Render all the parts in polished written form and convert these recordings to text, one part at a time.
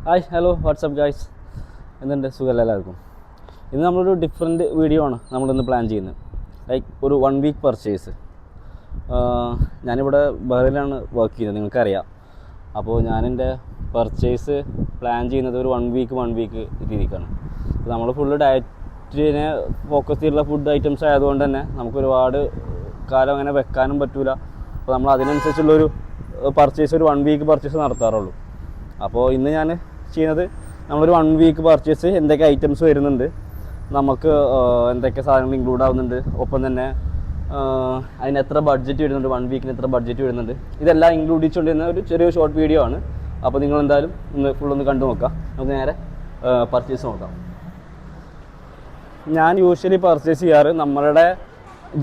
Hi hello WhatsApp guys, എന്തുണ്ട്? സുഖമല്ല എല്ലാവർക്കും. ഇന്ന് നമ്മളൊരു ഡിഫറെൻറ്റ് വീഡിയോ ആണ് നമ്മളിന്ന് പ്ലാൻ ചെയ്യുന്നത്. ലൈക്ക് ഒരു 1 വീക്ക് പർച്ചേസ്. ഞാനിവിടെ ബഹ്റൈനിലാണ് വർക്ക് ചെയ്യുന്നത്, നിങ്ങൾക്കറിയാം. അപ്പോൾ ഞാനെൻ്റെ പർച്ചേസ് പ്ലാൻ ചെയ്യുന്നത് ഒരു 1 വീക്ക് രീതിക്കാണ്. അപ്പോൾ നമ്മൾ ഫുള്ള് ഡയറ്റിനെ ഫോക്കസ് ചെയ്തുള്ള ഫുഡ് ഐറ്റംസ് ആയതുകൊണ്ട് തന്നെ നമുക്ക് ഒരുപാട് കാലം അങ്ങനെ വെക്കാനും പറ്റില്ല. അപ്പോൾ നമ്മൾ അതിനനുസരിച്ചുള്ളൊരു പർച്ചേസ്, ഒരു 1 വീക്ക് പർച്ചേസ് നടത്താറുള്ളൂ. അപ്പോൾ ഇന്ന് ഞാൻ ചെയ്യുന്നത് നമ്മളൊരു 1 വീക്ക് പർച്ചേസ് എന്തൊക്കെ ഐറ്റംസ് വരുന്നുണ്ട്, നമുക്ക് എന്തൊക്കെ സാധനങ്ങൾ ഇൻക്ലൂഡ് ആവുന്നുണ്ട്, ഒപ്പം തന്നെ അതിന് എത്ര ബഡ്ജറ്റ് വരുന്നുണ്ട്, 1 വീക്കിന് എത്ര ബഡ്ജറ്റ് വരുന്നുണ്ട്, ഇതെല്ലാം ഇൻക്ലൂഡ് ചെയ്തുകൊണ്ടിരുന്ന ഒരു ചെറിയ ഷോർട്ട് വീഡിയോ ആണ്. അപ്പോൾ നിങ്ങൾ എന്തായാലും ഫുള്ളൊന്ന് കണ്ടു നോക്കാം. നമുക്ക് നേരെ പർച്ചേസ് നോക്കാം. ഞാൻ യൂഷ്വലി പർച്ചേസ് ചെയ്യാറ് നമ്മളുടെ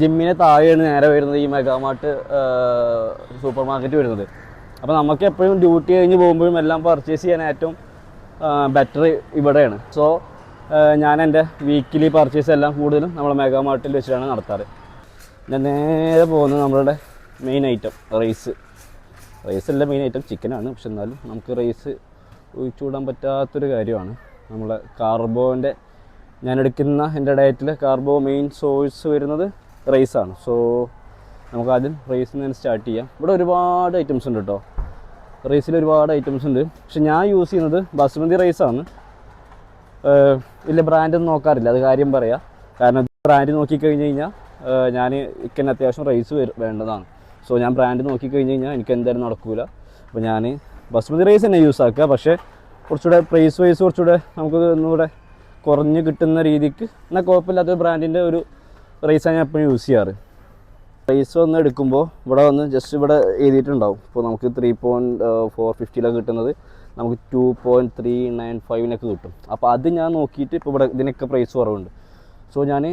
ജിമ്മിന് താഴെയാണ് നേരെ വരുന്നത് ഈ മെഗാമാർട്ട് സൂപ്പർ മാർക്കറ്റ് വരുന്നത്. അപ്പോൾ നമുക്ക് എപ്പോഴും ഡ്യൂട്ടി കഴിഞ്ഞ് പോകുമ്പോഴും എല്ലാം പർച്ചേസ് ചെയ്യാൻ ഏറ്റവും ബെറ്റർ ഇവിടെയാണ്. സോ ഞാൻ എൻ്റെ വീക്കിലി പർച്ചേസ് എല്ലാം കൂടുതലും നമ്മൾ മെഗാമാർട്ടിൽ വെച്ചിട്ടാണ് നടത്താറ്. ഞാൻ നേരെ പോകുന്നത് നമ്മളുടെ മെയിൻ ഐറ്റം റൈസല്ല മെയിൻ ഐറ്റം, ചിക്കനാണ്. പക്ഷെ എന്നാലും നമുക്ക് റൈസ് ഒഴിച്ചുകൂടാൻ പറ്റാത്തൊരു കാര്യമാണ്. നമ്മളെ കാർബോൻ്റെ ഞാൻ എടുക്കുന്ന എൻ്റെ ഡയറ്റിൽ കാർബോ മെയിൻ സോഴ്സ് വരുന്നത് റൈസാണ്. സോ നമുക്ക് ആദ്യം റൈസിൽ നിന്ന് സ്റ്റാർട്ട് ചെയ്യാം. ഇവിടെ ഒരുപാട് ഐറ്റംസ് ഉണ്ട് കേട്ടോ, റൈസിൽ ഒരുപാട് ഐറ്റംസ് ഉണ്ട്. പക്ഷെ ഞാൻ യൂസ് ചെയ്യുന്നത് ബസ്മതി റൈസാണ്. വലിയ ബ്രാൻഡൊന്നും നോക്കാറില്ല, അത് കാര്യം പറയാം. കാരണം ബ്രാൻഡ് നോക്കിക്കഴിഞ്ഞ് കഴിഞ്ഞാൽ ഞാൻ എനിക്ക് അത്യാവശ്യം റൈസ് വേണ്ടതാണ്. സോ ഞാൻ ബ്രാൻഡ് നോക്കിക്കഴിഞ്ഞ് കഴിഞ്ഞാൽ എനിക്ക് എന്തായാലും നടക്കില്ല. അപ്പോൾ ഞാൻ ബസ്മതി റൈസ് തന്നെ യൂസ് ആക്കുക. പക്ഷേ കുറച്ചുകൂടെ പ്രൈസ് വൈസ് കുറച്ചുകൂടെ നമുക്ക് ഒന്നുകൂടെ കുറഞ്ഞ് കിട്ടുന്ന രീതിക്ക്, എന്നാൽ കുഴപ്പമില്ലാത്തൊരു ബ്രാൻഡിൻ്റെ ഒരു റൈസാണ് ഞാൻ എപ്പോഴും യൂസ് ചെയ്യാറ്. റൈസ് വന്ന് എടുക്കുമ്പോൾ ഇവിടെ വന്ന് ജസ്റ്റ് ഇവിടെ എഴുതിയിട്ടുണ്ടാവും. ഇപ്പോൾ നമുക്ക് 3.450 കിട്ടുന്നത് നമുക്ക് 2.395 കിട്ടും. അപ്പോൾ അത് ഞാൻ നോക്കിയിട്ട് ഇപ്പോൾ ഇവിടെ ഇതിനൊക്കെ പ്രൈസ് കുറവുണ്ട്. സോ ഞാൻ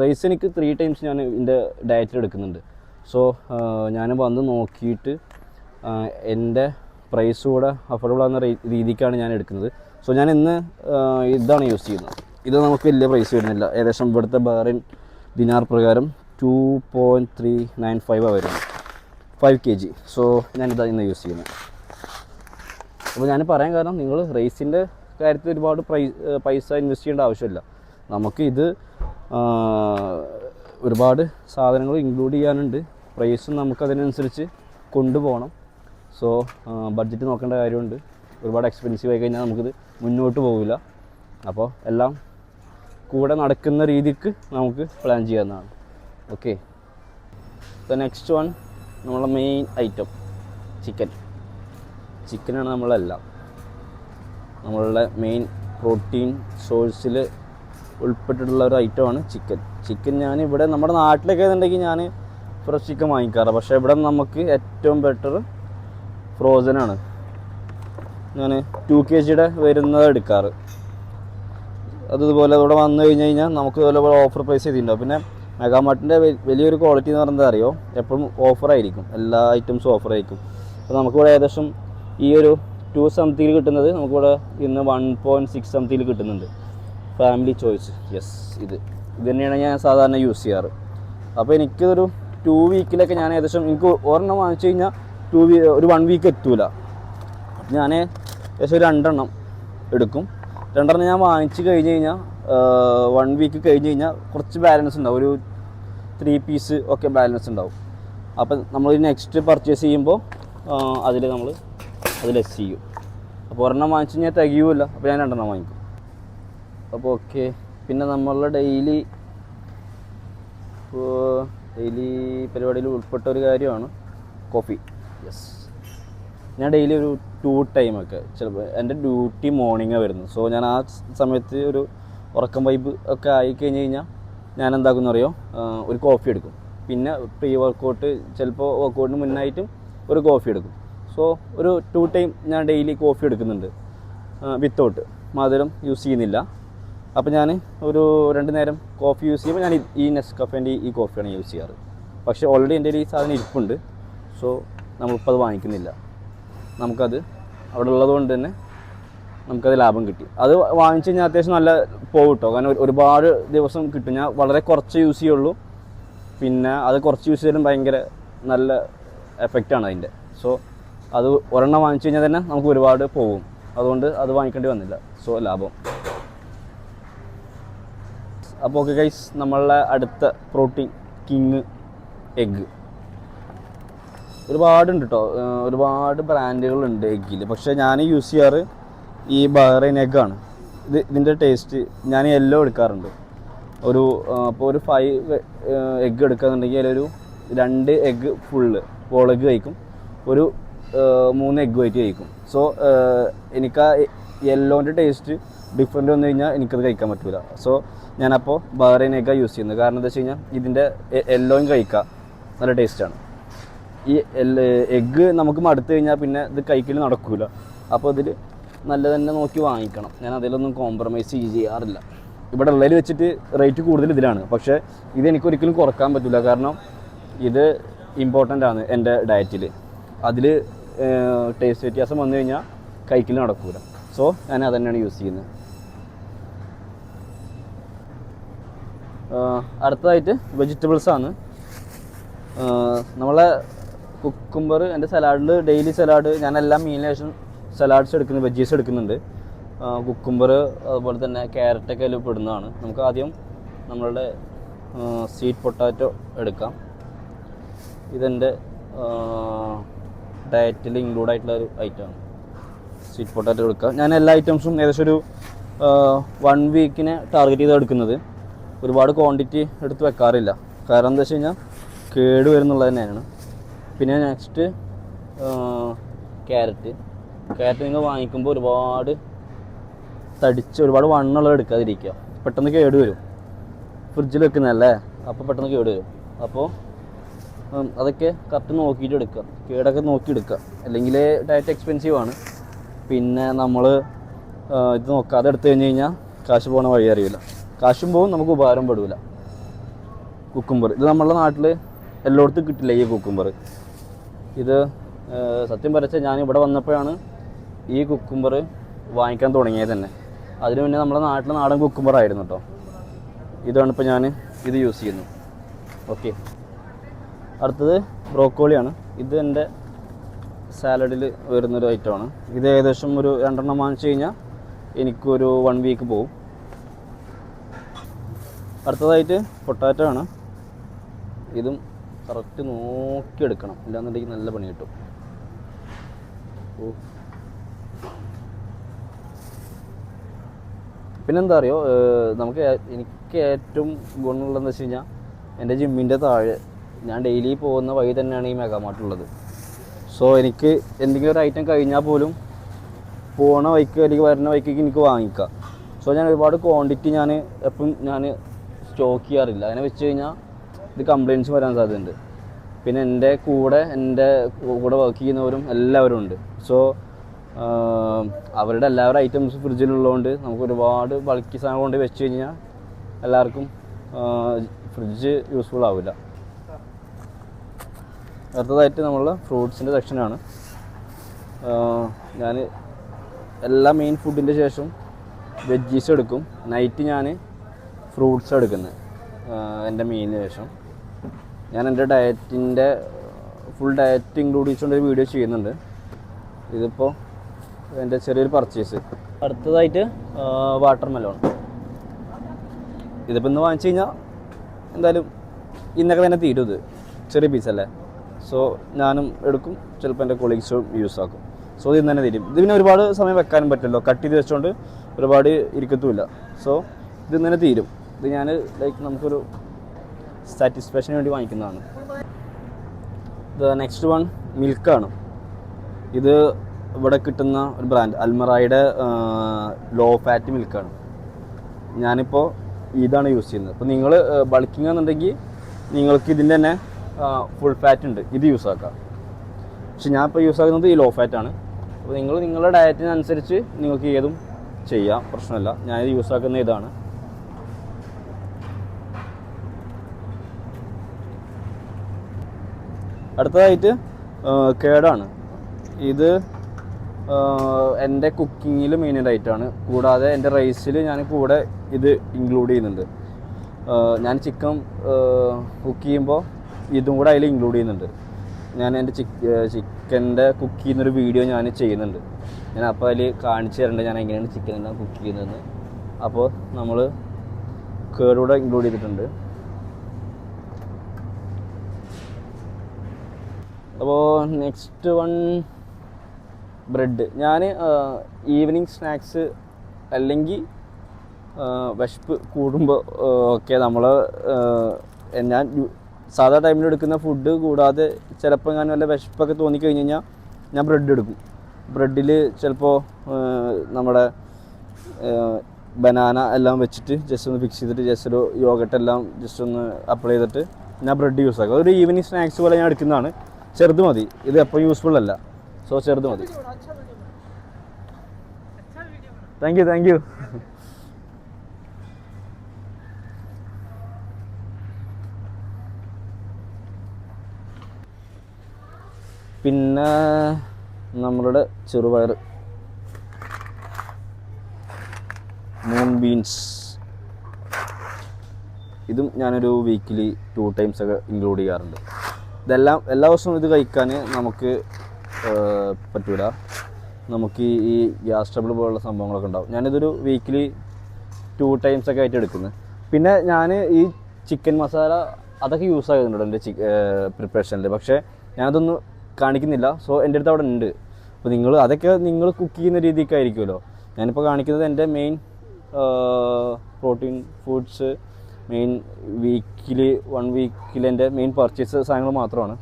റൈസ് എനിക്ക് 3 ടൈംസ് ഞാൻ എൻ്റെ ഡയറ്റിൽ എടുക്കുന്നുണ്ട്. സോ ഞാൻ വന്ന് നോക്കിയിട്ട് എൻ്റെ പ്രൈസ് കൂടെ അഫോർഡബിൾ ആകുന്ന രീതിക്കാണ് ഞാൻ എടുക്കുന്നത്. സോ ഞാൻ ഇന്ന് ഇതാണ് യൂസ് ചെയ്യുന്നത്. ഇത് നമുക്ക് വലിയ പ്രൈസ് വരുന്നില്ല, ഏകദേശം ഇവിടുത്തെ ബഹ്റൈൻ ദിനാർ പ്രകാരം 2.395 വരും 5 kg. സോ ഞാനിതാണ് ഇന്ന് യൂസ് ചെയ്യുന്നത്. അപ്പോൾ ഞാൻ പറയാൻ കാരണം, നിങ്ങൾ റൈസിൻ്റെ കാര്യത്തിൽ ഒരുപാട് പൈസ ഇൻവെസ്റ്റ് ചെയ്യേണ്ട ആവശ്യമില്ല. നമുക്ക് ഇത് ഒരുപാട് സാധനങ്ങൾ ഇൻക്ലൂഡ് ചെയ്യാനുണ്ട്, പ്രൈസും നമുക്കതിനനുസരിച്ച് കൊണ്ടുപോകണം. സോ ബഡ്ജറ്റ് നോക്കേണ്ട കാര്യമുണ്ട്. ഒരുപാട് എക്സ്പെൻസീവ് ആയി കഴിഞ്ഞാൽ നമുക്കിത് മുന്നോട്ട് പോകില്ല. അപ്പോൾ എല്ലാം കൂടെ നടക്കുന്ന രീതിക്ക് നമുക്ക് പ്ലാൻ ചെയ്യാവുന്നതാണ്. ഓക്കെ, ദ നെക്സ്റ്റ് വൺ നമ്മളെ മെയിൻ ഐറ്റം ചിക്കനാണ്. നമ്മളെല്ലാം നമ്മളുടെ മെയിൻ പ്രോട്ടീൻ സോഴ്സിൽ ഉൾപ്പെട്ടിട്ടുള്ള ഒരു ഐറ്റമാണ് ചിക്കൻ. ഞാൻ ഇവിടെ നമ്മുടെ നാട്ടിലൊക്കെ എന്നുണ്ടെങ്കിൽ ഞാൻ ഫ്രഷ് ചിക്കൻ വാങ്ങിക്കാറ്. പക്ഷേ ഇവിടെ നമുക്ക് ഏറ്റവും ബെറ്റർ ഫ്രോസനാണ്. ഞാൻ 2 kg വരുന്നത് എടുക്കാറ്. അതുപോലെ ഇവിടെ വന്നു കഴിഞ്ഞ് കഴിഞ്ഞാൽ നമുക്ക് ഇതുപോലെ ഓഫർ പ്രൈസ് ചെയ്തിട്ടുണ്ടാവും. പിന്നെ മെഗാമാർട്ടിൻ്റെ വലിയൊരു ക്വാളിറ്റി എന്ന് പറയുന്നത് അറിയോ, എപ്പോഴും ഓഫറായിരിക്കും, എല്ലാ ഐറ്റംസും ഓഫറായിരിക്കും. അപ്പോൾ നമുക്കിവിടെ ഏകദേശം ഈ ഒരു 2 സംതിങ്ങിൽ കിട്ടുന്നത് നമുക്കിവിടെ ഇന്ന് 1.6 സംതിങ്ങിൽ കിട്ടുന്നുണ്ട്. ഫാമിലി ചോയ്സ്, യെസ്, ഇത് തന്നെയാണ് ഞാൻ സാധാരണ യൂസ് ചെയ്യാറ്. അപ്പോൾ എനിക്കൊരു 2 വീക്കിലൊക്കെ ഞാൻ ഏകദേശം, എനിക്ക് ഒരെണ്ണം വാങ്ങിച്ചു കഴിഞ്ഞാൽ ഒരു 1 വീക്ക് എത്തൂല. ഞാൻ ഏകദേശം ഒരു 2 എണ്ണം എടുക്കും. 2 എണ്ണം ഞാൻ വാങ്ങിച്ച് കഴിഞ്ഞ് കഴിഞ്ഞാൽ 1 വീക്ക് കഴിഞ്ഞ് കഴിഞ്ഞാൽ കുറച്ച് ബാലൻസ് ഉണ്ടാവും, ഒരു 3 പീസ് ഒക്കെ ബാലൻസ് ഉണ്ടാവും. അപ്പം നമ്മൾ നെക്സ്റ്റ് പർച്ചേസ് ചെയ്യുമ്പോൾ അത് ലെസ് ചെയ്യും. അപ്പോൾ ഒരെണ്ണം വാങ്ങിച്ച് കഴിഞ്ഞാൽ തികയുമില്ല, അപ്പോൾ ഞാൻ 2 എണ്ണം വാങ്ങിക്കും. അപ്പോൾ ഓക്കെ, പിന്നെ നമ്മളുടെ ഡെയിലി പരിപാടിയിൽ ഉൾപ്പെട്ട ഒരു കാര്യമാണ് കോഫി. യെസ്, ഞാൻ ഡെയിലി ഒരു 2 ടൈമൊക്കെ, ചിലപ്പോൾ എൻ്റെ ഡ്യൂട്ടി മോർണിംഗാണ് വരുന്നത്. സോ ഞാൻ ആ സമയത്ത് ഒരു ഉറക്കം വൈബ് ഒക്കെ ആയിക്കഴിഞ്ഞ് കഴിഞ്ഞാൽ ഞാൻ എന്താക്കുമെന്ന് അറിയോ, ഒരു കോഫി എടുക്കും. പിന്നെ പ്രീ വർക്കൗട്ട്, ചിലപ്പോൾ വർക്കൗട്ടിന് മുന്നായിട്ടും ഒരു കോഫി എടുക്കും. സോ ഒരു 2 ടൈം ഞാൻ ഡെയിലി കോഫി എടുക്കുന്നുണ്ട്, വിത്തൗട്ട് മധുരം യൂസ് ചെയ്യുന്നില്ല. അപ്പോൾ ഞാൻ ഒരു 2 നേരം കോഫി യൂസ് ചെയ്യുമ്പോൾ ഞാൻ ഈ നെസ്കഫേൻ്റെ ഈ കോഫിയാണ് യൂസ് ചെയ്യാറ്. പക്ഷേ ഓൾറെഡി എൻ്റെ ഈ സാധനം ഇരിപ്പുണ്ട്. സോ നമ്മളിപ്പോൾ അത് വാങ്ങിക്കുന്നില്ല, നമുക്കത് അവിടെ ഉള്ളത് കൊണ്ട് തന്നെ നമുക്കത് ലാഭം കിട്ടി. അത് വാങ്ങിച്ച് കഴിഞ്ഞാൽ അത്യാവശ്യം നല്ല പോകും കേട്ടോ, കാരണം ഒരുപാട് ദിവസം കിട്ടും. ഞാൻ വളരെ കുറച്ച് യൂസ് ചെയ്യുള്ളൂ, പിന്നെ അത് കുറച്ച് യൂസ് ചെയ്താലും ഭയങ്കര നല്ല എഫക്റ്റാണ് അതിൻ്റെ. സോ അത് ഒരെണ്ണം വാങ്ങിച്ചു കഴിഞ്ഞാൽ തന്നെ നമുക്ക് ഒരുപാട് പോകും. അതുകൊണ്ട് അത് വാങ്ങിക്കേണ്ടി വന്നില്ല. സോ ലാഭം. അപ്പോൾ ഓക്കെ ഗൈസ്, നമ്മളുടെ അടുത്ത പ്രോട്ടീൻ കിങ് എഗ്ഗ്. ഒരുപാടുണ്ട് കേട്ടോ, ഒരുപാട് ബ്രാൻഡുകളുണ്ട് എഗ്ഗിൽ. പക്ഷേ ഞാൻ യൂസ് ചെയ്യാറ് ഈ ബഹ്റൈൻ എഗ്ഗാണ്. ഇതിൻ്റെ ടേസ്റ്റ് ഞാൻ യെല്ലോ എടുക്കാറുണ്ട്. അപ്പോൾ ഒരു 5 എഗ്ഗ് എടുക്കുകയെന്നുണ്ടെങ്കിൽ അതിലൊരു 2 എഗ്ഗ് ഫുള്ള് വോൾ എഗ്ഗ് കഴിക്കും, ഒരു 3 എഗ്ഗ് വൈറ്റ് കഴിക്കും. സോ എനിക്ക് ആ യെല്ലോൻ്റെ ടേസ്റ്റ് ഡിഫറെൻ്റ് വന്നു കഴിഞ്ഞാൽ എനിക്കത് കഴിക്കാൻ പറ്റില്ല. സോ ഞാനപ്പോൾ ബഹ്റൈൻ എഗ്ഗാണ് യൂസ് ചെയ്യുന്നത്. കാരണം എന്താ വെച്ച് കഴിഞ്ഞാൽ ഇതിൻ്റെ യെല്ലോയും കഴിക്കാം, നല്ല ടേസ്റ്റാണ്. ഈ എഗ്ഗ് നമുക്ക് മടുത്തു കഴിഞ്ഞാൽ പിന്നെ ഇത് കഴിക്കൽ നടക്കില്ല. അപ്പോൾ ഇതിൽ നല്ല തന്നെ നോക്കി വാങ്ങിക്കണം. ഞാൻ അതിലൊന്നും കോംപ്രമൈസ് ചെയ്യാറില്ല. ഇവിടെ ഉള്ളതിൽ വെച്ചിട്ട് റേറ്റ് കൂടുതൽ ഇതിലാണ്. പക്ഷേ ഇതെനിക്കൊരിക്കലും കുറക്കാൻ പറ്റില്ല, കാരണം ഇത് ഇമ്പോർട്ടൻ്റ് ആണ് എൻ്റെ ഡയറ്റിൽ. അതിൽ ടേസ്റ്റ് വ്യത്യാസം വന്നു കഴിഞ്ഞാൽ കഴിക്കൽ നടക്കില്ല. സോ ഞാൻ അത് തന്നെയാണ് യൂസ് ചെയ്യുന്നത്. അടുത്തതായിട്ട് വെജിറ്റബിൾസാണ്. നമ്മളെ കുക്കുംബർ എൻ്റെ സലാഡിൽ, ഡെയിലി സലാഡ് ഞാൻ എല്ലാ മീലിന് ശേഷം സലാഡ്സ് എടുക്കുന്നത്, വെജീസ് എടുക്കുന്നുണ്ട്. കുക്കുംബർ അതുപോലെ തന്നെ ക്യാരറ്റൊക്കെ അതിൽ പെടുന്നതാണ്. നമുക്ക് ആദ്യം നമ്മളുടെ സ്വീറ്റ് പൊട്ടാറ്റോ എടുക്കാം. ഇതെൻ്റെ ഡയറ്റിൽ ഇൻക്ലൂഡ് ആയിട്ടുള്ള ഒരു ഐറ്റമാണ് സ്വീറ്റ് പൊട്ടാറ്റോ എടുക്കുക. ഞാൻ എല്ലാ ഐറ്റംസും ഏകദേശം ഒരു 1 വീക്കിനെ ടാർഗറ്റ് ചെയ്ത് എടുക്കുന്നത്. ഒരുപാട് ക്വാണ്ടിറ്റി എടുത്ത് വെക്കാറില്ല, കാരണം എന്താ വെച്ച് കഴിഞ്ഞാൽ കേട് വരുന്നുള്ളത് തന്നെയാണ്. പിന്നെ നെക്സ്റ്റ് ക്യാരറ്റ് നിങ്ങൾ വാങ്ങിക്കുമ്പോൾ ഒരുപാട് ഒരുപാട് വണ്ണുള്ളത് എടുക്കാതിരിക്കുക. പെട്ടെന്ന് കേട് വരും, ഫ്രിഡ്ജിൽ വെക്കുന്നതല്ലേ, അപ്പോൾ പെട്ടെന്ന് കേട് വരും. അപ്പോൾ അതൊക്കെ കറക്റ്റ് നോക്കിയിട്ട് എടുക്കുക, കേടൊക്കെ നോക്കിയെടുക്കുക, അല്ലെങ്കിൽ ഡയറ്റ് എക്സ്പെൻസീവ് ആണ്. പിന്നെ നമ്മൾ ഇത് നോക്കാതെ എടുത്തു കഴിഞ്ഞ് കഴിഞ്ഞാൽ കാശ് പോകുന്ന വഴി അറിയില്ല, കാശും പോകും, നമുക്ക് ഉപകാരം പെടില്ല. കുക്കുംബർ ഇത് നമ്മുടെ നാട്ടിൽ എല്ലായിടത്തും കിട്ടില്ല ഈ കുക്കുംബർ. ഇത് സത്യം പറഞ്ഞാൽ ഞാൻ ഇവിടെ വന്നപ്പോഴാണ് ഈ കുക്കുംബർ വാങ്ങിക്കാൻ തുടങ്ങിയത് തന്നെ. അതിന് മുന്നേ നമ്മുടെ നാട്ടിൽ നാടൻ കുക്കുംബർ ആയിരുന്നു കേട്ടോ. ഇതാണ് ഇപ്പോൾ ഞാൻ ഇത് യൂസ് ചെയ്യുന്നു. ഓക്കെ, അടുത്തത് ബ്രോക്കോളിയാണ്. ഇത് എൻ്റെ സാലഡിൽ വരുന്നൊരു ഐറ്റമാണ്. ഇത് ഏകദേശം ഒരു 2 വാങ്ങിച്ചു കഴിഞ്ഞാൽ എനിക്കൊരു 1 വീക്ക് പോകും. അടുത്തതായിട്ട് പൊട്ടാറ്റോ ആണ്. ഇതും കറക്റ്റ് നോക്കിയെടുക്കണം, ഇല്ലാന്നുണ്ടെങ്കിൽ നല്ല പണി കിട്ടും. പിന്നെന്താ അറിയോ, എനിക്ക് ഏറ്റവും ഗുണമുള്ളതെന്ന് വെച്ച് കഴിഞ്ഞാൽ എൻ്റെ ജിമ്മിൻ്റെ താഴെ ഞാൻ ഡെയിലി പോകുന്ന വഴി തന്നെയാണ് ഈ മെഗാമാർട്ടുള്ളത്. സോ എനിക്ക് എന്തെങ്കിലും ഒരു ഐറ്റം കഴിഞ്ഞാൽ പോലും പോണ വഴിക്ക് അല്ലെങ്കിൽ വരുന്ന വഴിക്ക് എനിക്ക് വാങ്ങിക്കാം. സോ ഞാൻ ഒരുപാട് ക്വാണ്ടിറ്റി എപ്പോഴും സ്റ്റോക്ക് ചെയ്യാറില്ല. അങ്ങനെ വെച്ച് കഴിഞ്ഞാൽ ഇത് കംപ്ലയിൻറ്റ്സ് വരാൻ സാധ്യതയുണ്ട്. പിന്നെ എൻ്റെ കൂടെ വർക്ക് ചെയ്യുന്നവരും എല്ലാവരും ഉണ്ട്. സോ അവരുടെ എല്ലാവരുടെ ഐറ്റംസ് ഫ്രിഡ്ജിലുള്ളതുകൊണ്ട് നമുക്ക് ഒരുപാട് ബൾക്കി സാധനം കൊണ്ട് വെച്ച് കഴിഞ്ഞാൽ എല്ലാവർക്കും ഫ്രിഡ്ജ് യൂസ്ഫുൾ ആവില്ല. അടുത്തതായിട്ട് നമ്മൾ ഫ്രൂട്ട്സിൻ്റെ സെക്ഷനാണ്. ഞാൻ എല്ലാ മെയിൻ ഫുഡിൻ്റെ ശേഷം വെജീസ് എടുക്കും. നൈറ്റ് ഞാൻ ഫ്രൂട്ട്സ് എടുക്കുന്നത് എൻ്റെ മീലിന് ശേഷം. ഞാൻ എൻ്റെ ഡയറ്റിൻ്റെ ഫുൾ ഡയറ്റ് ഇൻക്ലൂഡ് ചെയ്തുകൊണ്ടൊരു വീഡിയോ ചെയ്യുന്നുണ്ട്. ഇതിപ്പോൾ എൻ്റെ ചെറിയൊരു പർച്ചേസ്. അടുത്തതായിട്ട് വാട്ടർ മെലോൺ. ഇതിപ്പോൾ ഇന്ന് വാങ്ങിച്ചു കഴിഞ്ഞാൽ എന്തായാലും ഇന്നൊക്കെ തന്നെ തീരും. ഇത് ചെറിയ പീസല്ലേ, സോ ഞാനും എടുക്കും, ചിലപ്പോൾ എൻ്റെ കൊളീഗ്സും യൂസ് ആക്കും. സോ ഇത് തന്നെ തീരും. ഇതിന് ഒരുപാട് സമയം വെക്കാനും പറ്റില്ലല്ലോ, കട്ട് ചെയ്ത് വെച്ചുകൊണ്ട് ഒരുപാട് ഇരിക്കത്തുമില്ല. സോ ഇത് തന്നെ തീരും. ഇത് ഞാൻ നമുക്കൊരു സാറ്റിസ്ഫാക്ഷന് വേണ്ടി വാങ്ങിക്കുന്നതാണ്. Next one മിൽക്കാണ്. ഇത് ഇവിടെ കിട്ടുന്ന ഒരു ബ്രാൻഡ് അൽമറായുടെ ലോ ഫാറ്റ് മിൽക്കാണ്. ഞാനിപ്പോൾ ഇതാണ് യൂസ് ചെയ്യുന്നത്. അപ്പോൾ നിങ്ങൾ ബൾക്കിംഗ് എന്നുണ്ടെങ്കിൽ നിങ്ങൾക്ക് ഇതിൻ്റെ തന്നെ ഫുൾ ഫാറ്റ് ഉണ്ട്, ഇത് യൂസ് ആക്കാം. പക്ഷെ ഞാൻ ഇപ്പോൾ യൂസ് ആക്കുന്നത് ഈ ലോ ഫാറ്റാണ്. അപ്പോൾ നിങ്ങളുടെ ഡയറ്റിനനുസരിച്ച് നിങ്ങൾക്ക് ഏതും ചെയ്യാം, പ്രശ്നമില്ല. ഞാനിത് യൂസ് ആക്കുന്ന ഇതാണ്. അടുത്തതായിട്ട് കേടാണ്. ഇത് എൻ്റെ കുക്കിങ്ങിൽ മെയിൻ ഐറ്റമാണ്. കൂടാതെ എൻ്റെ റൈസിൽ ഞാൻ കൂടെ ഇത് ഇൻക്ലൂഡ് ചെയ്യുന്നുണ്ട്. ഞാൻ ചിക്കൻ കുക്ക് ചെയ്യുമ്പോൾ ഇതും കൂടെ അതിൽ ഇൻക്ലൂഡ് ചെയ്യുന്നുണ്ട്. ഞാൻ എൻ്റെ ചിക്കൻ്റെ കുക്ക് ചെയ്യുന്നൊരു വീഡിയോ ഞാൻ ചെയ്യുന്നുണ്ട്. ഞാൻ അപ്പോൾ അതിൽ കാണിച്ചു തരേണ്ടത് ഞാൻ എങ്ങനെയാണ് ചിക്കൻ എല്ലാം കുക്ക് ചെയ്യുന്നതെന്ന്. അപ്പോൾ നമ്മൾ കേടൂടെ ഇൻക്ലൂഡ് ചെയ്തിട്ടുണ്ട്. അപ്പോൾ നെക്സ്റ്റ് വൺ ബ്രെഡ്. ഞാൻ ഈവനിങ് സ്നാക്സ് അല്ലെങ്കിൽ വിശപ്പ് കൂടുമ്പോൾ ഒക്കെ നമ്മൾ ഞാൻ സാധാ ടൈമിൽ എടുക്കുന്ന ഫുഡ് കൂടാതെ ചിലപ്പോൾ ഞാൻ വല്ല വിശപ്പൊക്കെ തോന്നിക്കഴിഞ്ഞ് കഴിഞ്ഞാൽ ഞാൻ ബ്രെഡ് എടുക്കും. ബ്രെഡിൽ ചിലപ്പോൾ നമ്മുടെ ബനാന എല്ലാം വെച്ചിട്ട് ജസ്റ്റ് ഒന്ന് ഫിക്സ് ചെയ്തിട്ട് ജസ്റ്റ് ഒരു യോഗട്ട് എല്ലാം ജസ്റ്റ് ഒന്ന് അപ്ലൈ ചെയ്തിട്ട് ഞാൻ ബ്രെഡ് യൂസ് ആക്കും. അതൊരു ഈവനിങ് സ്നാക്സ് പോലെ ഞാൻ എടുക്കുന്നതാണ്. ചെറുത് മതി, ഇത് എപ്പോൾ യൂസ്ഫുൾ അല്ല, സോ ചെറുത് മതി. Thank you. പിന്നെ നമ്മളുടെ ചെറുപയർ, മൂൺ ബീൻസ്, ഇതും ഞാനൊരു വീക്കിലി 2 times ഒക്കെ ഇൻക്ലൂഡ് ചെയ്യാറുണ്ട്. ഇതെല്ലാം എല്ലാ ദിവസവും ഇത് കഴിക്കാൻ നമുക്ക് പറ്റൂല. നമുക്ക് ഈ ഗ്യാസ് ട്രബിൾ പോലുള്ള സംഭവങ്ങളൊക്കെ ഉണ്ടാവും. ഞാനിതൊരു വീക്കിലി 2 times ഒക്കെ ആയിട്ട് എടുക്കുന്നത്. പിന്നെ ഞാൻ ഈ ചിക്കൻ മസാല അതൊക്കെ യൂസ് ആകുന്നുണ്ട് എൻ്റെ പ്രിപ്പറേഷനിൽ, പക്ഷേ ഞാനതൊന്നും കാണിക്കുന്നില്ല. സോ എൻ്റെ അടുത്ത് അവിടെ ഉണ്ട്. അപ്പോൾ അതൊക്കെ നിങ്ങൾ കുക്ക് ചെയ്യുന്ന രീതിക്കായിരിക്കുമല്ലോ. ഞാനിപ്പോൾ കാണിക്കുന്നത് എൻ്റെ main protein foods, main weekly 1 വീക്കിൽ എൻ്റെ മെയിൻ പർച്ചേസ് സാധനങ്ങൾ മാത്രമാണ്.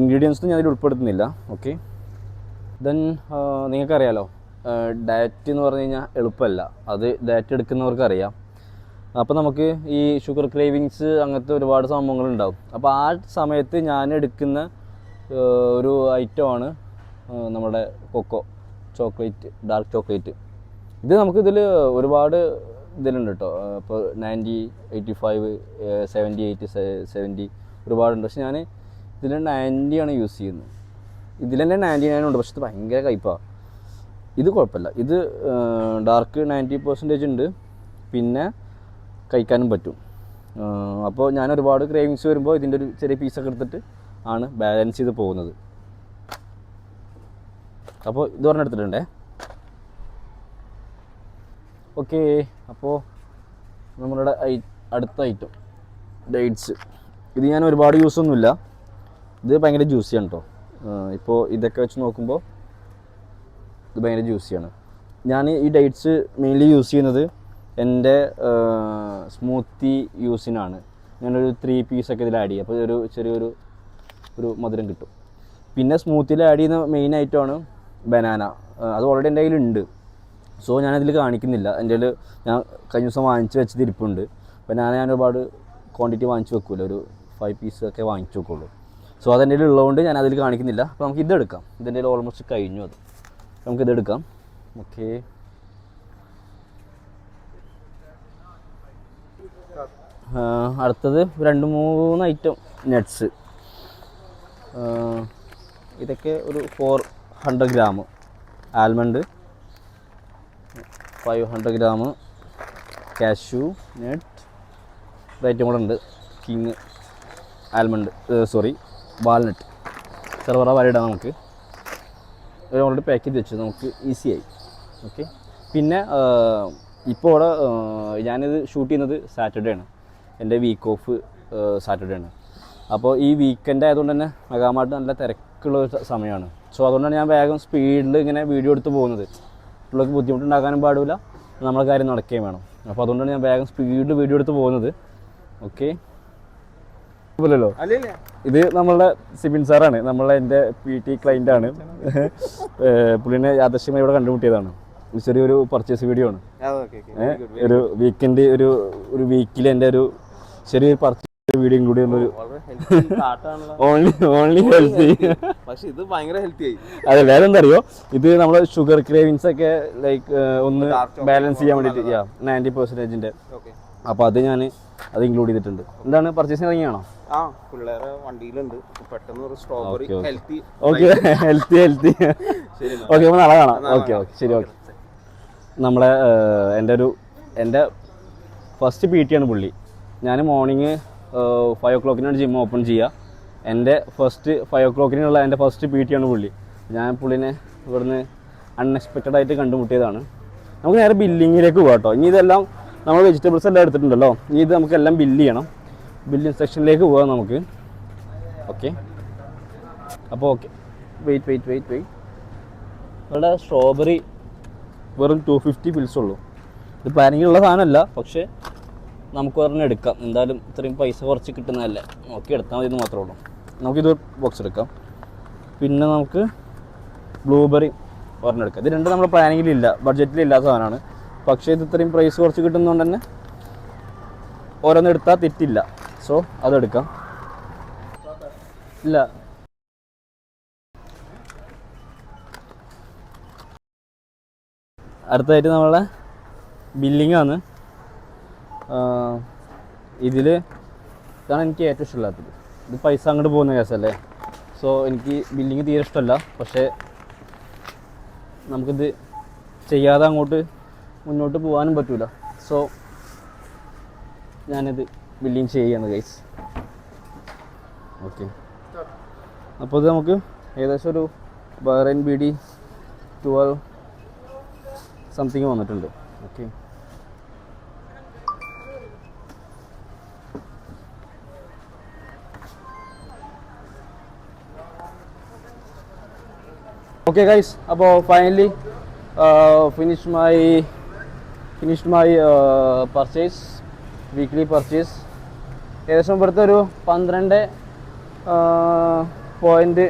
ഇൻഗ്രീഡിയൻസും ഞാനതിൽ ഉൾപ്പെടുത്തുന്നില്ല. ഓക്കെ, ദെൻ നിങ്ങൾക്കറിയാലോ ഡയറ്റ് എന്ന് പറഞ്ഞു കഴിഞ്ഞാൽ എളുപ്പമല്ല. അത് ഡയറ്റ് എടുക്കുന്നവർക്ക് അറിയാം. അപ്പോൾ നമുക്ക് ഈ ഷുഗർ ക്രേവിങ്സ് അങ്ങനത്തെ ഒരുപാട് സംഭവങ്ങളുണ്ടാവും. അപ്പോൾ ആ സമയത്ത് ഞാൻ എടുക്കുന്ന ഒരു ഐറ്റമാണ് നമ്മുടെ കൊക്കോ ചോക്ലേറ്റ്, ഡാർക്ക് ചോക്ലേറ്റ്. ഇത് നമുക്കിതിൽ ഒരുപാട് ഇതിലുണ്ട് കേട്ടോ. ഇപ്പോൾ 90, 85, 78, 70 ഒരുപാടുണ്ട്. പക്ഷെ ഞാൻ ഇതിൽ 90 ആണ് യൂസ് ചെയ്യുന്നത്. ഇതിൽ തന്നെ 99 ഉണ്ട്, പക്ഷെ ഇത് ഭയങ്കര കയ്പാണ്. ഇത് കുഴപ്പമില്ല. ഇത് ഡാർക്ക് 90% ഉണ്ട്, പിന്നെ കഴിക്കാനും പറ്റും. അപ്പോൾ ഞാൻ ഒരുപാട് ക്രേവിങ്സ് വരുമ്പോൾ ഇതിൻ്റെ ഒരു ചെറിയ പീസൊക്കെ എടുത്തിട്ട് ആണ് ബാലൻസ് ചെയ്ത് പോകുന്നത്. അപ്പോൾ ഇത് പറഞ്ഞെടുത്തിട്ടുണ്ടേ. ഓക്കെ, അപ്പോൾ നമ്മളുടെ അടുത്ത ഐറ്റം ഡേറ്റ്സ്. ഇത് ഞാൻ ഒരുപാട് യൂസൊന്നുമില്ല. ഇത് ഭയങ്കര ജ്യൂസിയാണ് കേട്ടോ. ഇപ്പോൾ ഇതൊക്കെ വെച്ച് നോക്കുമ്പോൾ ഇത് ഭയങ്കര ജ്യൂസിയാണ്. ഞാൻ ഈ ഡേറ്റ്സ് മെയിൻലി യൂസ് ചെയ്യുന്നത് എൻ്റെ സ്മൂത്തി യൂസിനാണ്. ഞാനൊരു 3 പീസൊക്കെ ഇതിൽ ആഡ് ചെയ്യും. അപ്പോൾ ഒരു ചെറിയൊരു മധുരം കിട്ടും. പിന്നെ സ്മൂത്തിയിൽ ആഡ് ചെയ്യുന്ന മെയിൻ ഐറ്റമാണ് ബനാന. അത് ഓൾറെഡി എൻ്റെ കയ്യിലുണ്ട്, സോ ഞാനതിൽ കാണിക്കുന്നില്ല. എൻ്റെ കയ്യിൽ ഞാൻ കഴിഞ്ഞ ദിവസം വാങ്ങിച്ച് വെച്ചത് ഇരിപ്പുണ്ട്. ബനാന ഞാൻ ഒരുപാട് ക്വാണ്ടിറ്റി വാങ്ങിച്ച് വെക്കില്ല, ഒരു 5 പീസൊക്കെ വാങ്ങിച്ച് വെക്കുള്ളൂ. സോ അതെൻ്റെ കയ്യിൽ ഉള്ളതുകൊണ്ട് ഞാൻ അതിൽ കാണിക്കുന്നില്ല. അപ്പോൾ നമുക്ക് ഇതെടുക്കാം. ഇതിൻ്റെ കയ്യിൽ ഓൾമോസ്റ്റ് കഴിഞ്ഞു. അത് നമുക്കിതെടുക്കാം. ഓക്കെ, അടുത്തത് 2-3 ഐറ്റം നട്ട്സ്. ഇതൊക്കെ ഒരു 400 gram almond, 500 gram cashew nut, item കൂടെ ഉണ്ട്. King almond, walnut. ചെറുപറ വരയിടാം നമുക്ക്. ഓൾറെഡി പാക്ക് ചെയ്ത് വെച്ചു, നമുക്ക് ഈസിയായി. ഓക്കെ, പിന്നെ ഇപ്പോൾ ഇവിടെ ഞാനിത് ഷൂട്ട് ചെയ്യുന്നത് സാറ്റർഡേ ആണ്. എൻ്റെ വീക്ക് ഓഫ് സാറ്റർഡേ ആണ്. അപ്പോൾ ഈ വീക്കെൻഡ് ആയതുകൊണ്ട് തന്നെ മെഗാമാർട്ട് നല്ല തിരക്കുള്ള സമയമാണ്. സോ അതുകൊണ്ടാണ് ഞാൻ വേഗം സ്പീഡിൽ ഇങ്ങനെ വീഡിയോ എടുത്ത് പോകുന്നത്. പിള്ളേർക്ക് ബുദ്ധിമുട്ടുണ്ടാക്കാനും പാടില്ല, നമ്മളെ കാര്യം നടക്കുകയും വേണം. അപ്പോൾ അതുകൊണ്ടാണ് ഞാൻ വേഗം സ്പീഡിൽ വീഡിയോ എടുത്ത് പോകുന്നത്. ഓക്കെ, പോലല്ലോ. ഇത് നമ്മളുടെ സിബിൻ സാറാണ്, എൻ്റെ PT ക്ലൈൻ്റാണ്. പുള്ളിനെ യാദൃശ്യമായി ഇവിടെ കണ്ടുമുട്ടിയതാണ്. ചെറിയൊരു പർച്ചേസ് വീഡിയോ ആണ്. ഒരു വീക്കെൻഡ് ഒരു വീക്കിൽ എൻ്റെ ഒരു ചെറിയൊരു പർച്ചേസ് വീഡിയോ ഇൻക്ലൂഡ് ചെയ്യുന്നൊരു ഓൺലി ഹെൽത്തി. പക്ഷെ ഇത് ഭയങ്കര ഹെൽത്തി ആയി. അതെ, വേറെ എന്താ അറിയോ, ഇത് നമ്മുടെ ഷുഗർ ക്രേവിങ്സ് ഒക്കെ ലൈക്ക് ഒന്ന് ബാലൻസ് ചെയ്യാൻ വേണ്ടിയിട്ട് 90%. അപ്പോൾ അത് അത് ഇൻക്ലൂഡ് ചെയ്തിട്ടുണ്ട്. എന്താണ് പർച്ചേസിന് ഇറങ്ങിയാണോ? പിള്ളേരെ വണ്ടിയിലുണ്ട്. പെട്ടെന്ന് ഒരു strawberry healthy. Okay, healthy. Okay, അപ്പോൾ നാളെ കാണാം. ഓക്കെ, ശരി. ഓക്കെ, നമ്മളെ എൻ്റെ ഫസ്റ്റ് PT ആണ് പുള്ളി. ഞാൻ മോർണിംഗ് 5 o'clock ജിം ഓപ്പൺ ചെയ്യുക. എൻ്റെ ഫസ്റ്റ് 5 o'clock എൻ്റെ ഫസ്റ്റ് PT ആണ് പുള്ളി. ഞാൻ പുള്ളിനെ ഇവിടുന്ന് അൺഎക്സ്പെക്റ്റഡ് ആയിട്ട് കണ്ടുമുട്ടിയതാണ്. നമുക്ക് നേരെ ബില്ലിങ്ങിലേക്ക് പോകാം കേട്ടോ. ഇനി ഇതെല്ലാം നമ്മൾ വെജിറ്റബിൾസ് എല്ലാം എടുത്തിട്ടുണ്ടല്ലോ, ഇനി ഇത് നമുക്കെല്ലാം ബില്ല് ചെയ്യണം. ബില്ലിംഗ് സെക്ഷനിലേക്ക് പോകാം നമുക്ക്. ഓക്കെ, അപ്പോൾ ഓക്കെ, വെയിറ്റ്. ഇവിടെ സ്ട്രോബെറി വെറും 250 പിൽസ് ഉള്ളൂ. ഇത് പ്ലാനിങ്ങിലുള്ള സാധനമല്ല, പക്ഷേ നമുക്ക് ഒരെണ്ണം എടുക്കാം. എന്തായാലും ഇത്രയും പൈസ കുറച്ച് കിട്ടുന്നതല്ലേ, നോക്കി എടുത്താൽ മതി എന്ന് മാത്രമേ ഉള്ളൂ. നമുക്കിത് ബോക്സ് എടുക്കാം. പിന്നെ നമുക്ക് ബ്ലൂബെറി ഒരെണ്ണം എടുക്കാം. ഇത് രണ്ട് നമ്മുടെ പ്ലാനിങ്ങിലില്ല, ബഡ്ജറ്റിലില്ലാത്ത സാധനമാണ്. പക്ഷേ ഇത് ഇത്രയും പ്രൈസ് കുറച്ച് കിട്ടുന്നതുകൊണ്ട് തന്നെ ഓരോന്ന് എടുത്താൽ തെറ്റില്ല. സോ അതെടുക്കാം. ഇല്ല, അടുത്തതായിട്ട് നമ്മളെ ബില്ലിങ്ങാണ്. ഇതാണ് എനിക്ക് ഏറ്റവും ഇഷ്ടമില്ലാത്തത്. ഇത് പൈസ അങ്ങോട്ട് പോകുന്ന കേസല്ലേ. സോ എനിക്ക് ബില്ലിങ് തീരെ ഇഷ്ടമല്ല. പക്ഷേ നമുക്കിത് ചെയ്യാതെ അങ്ങോട്ട് മുന്നോട്ട് പോകാനും പറ്റില്ല. സോ ഞാനിത് ബില്ലിങ് ചെയ്യാണ് ഗൈസ്. ഓക്കെ, അപ്പോൾ ഇത് നമുക്ക് ഏകദേശം ഒരു ബഹ്റൈൻ BD 12 സംതിങ് വന്നിട്ടുണ്ട്. ഓക്കെ, ഓക്കെ ഗൈസ്, അപ്പോൾ finally finished my purchase, weekly purchase. ഏകദേശം ഇവിടുത്തെ ഒരു 12 പോയിൻറ്റ്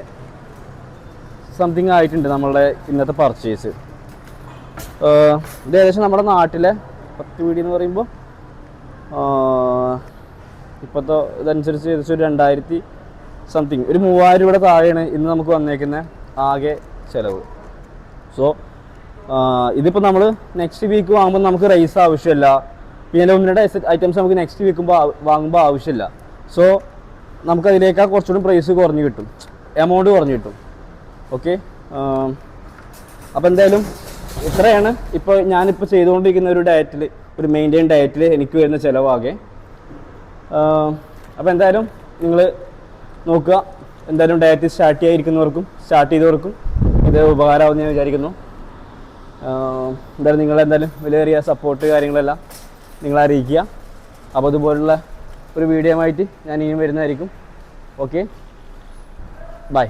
സംതിങ് ആയിട്ടുണ്ട് നമ്മളുടെ ഇന്നത്തെ പർച്ചേസ്. ഇത് ഏകദേശം നമ്മുടെ നാട്ടിലെ 10 വീടി എന്ന് പറയുമ്പോൾ ഇപ്പോഴത്തെ ഇതനുസരിച്ച് ഏകദേശം ഒരു 2000 സംതിങ്, ഒരു 3000 രൂപയുടെ താഴെയാണ് ഇന്ന് നമുക്ക് വന്നേക്കുന്ന ആകെ ചിലവ്. സോ ഇതിപ്പോൾ നമ്മൾ നെക്സ്റ്റ് വീക്ക് വാങ്ങുമ്പോൾ നമുക്ക് റൈസ് ആവശ്യമില്ല. പിന്നെ 1-2 ഐറ്റംസ് നമുക്ക് നെക്സ്റ്റ് വീക്ക് വാങ്ങുമ്പോൾ ആവശ്യമില്ല. സോ നമുക്കതിലേക്കാൾ കുറച്ചുകൂടി പ്രൈസ് കുറഞ്ഞ് കിട്ടും, എമൗണ്ട് കുറഞ്ഞ് കിട്ടും. ഓക്കെ, അപ്പോൾ എന്തായാലും ഇത്രയാണ് ഇപ്പോൾ ഞാനിപ്പോൾ ചെയ്തുകൊണ്ടിരിക്കുന്ന ഒരു ഡയറ്റിൽ, ഒരു മെയിൻറ്റെയിൻ ഡയറ്റിൽ എനിക്ക് വരുന്ന ചിലവാകെ. അപ്പോൾ എന്തായാലും നിങ്ങൾ നോക്കുക. എന്തായാലും ഡയറ്റ് സ്റ്റാർട്ട് ചെയ്തവർക്കും ഇത് ഉപകാരമാവുമെന്ന് ഞാൻ വിചാരിക്കുന്നു. എന്തായാലും നിങ്ങളെന്തായാലും വിലയേറിയ സപ്പോർട്ട് കാര്യങ്ങളെല്ലാം നിങ്ങൾ അറിയിക്കുക. അപ്പോൾ അതുപോലുള്ള ഒരു വീഡിയോ ആയിട്ട് ഞാൻ ഇനിയും വരുന്നതായിരിക്കും. Okay, by.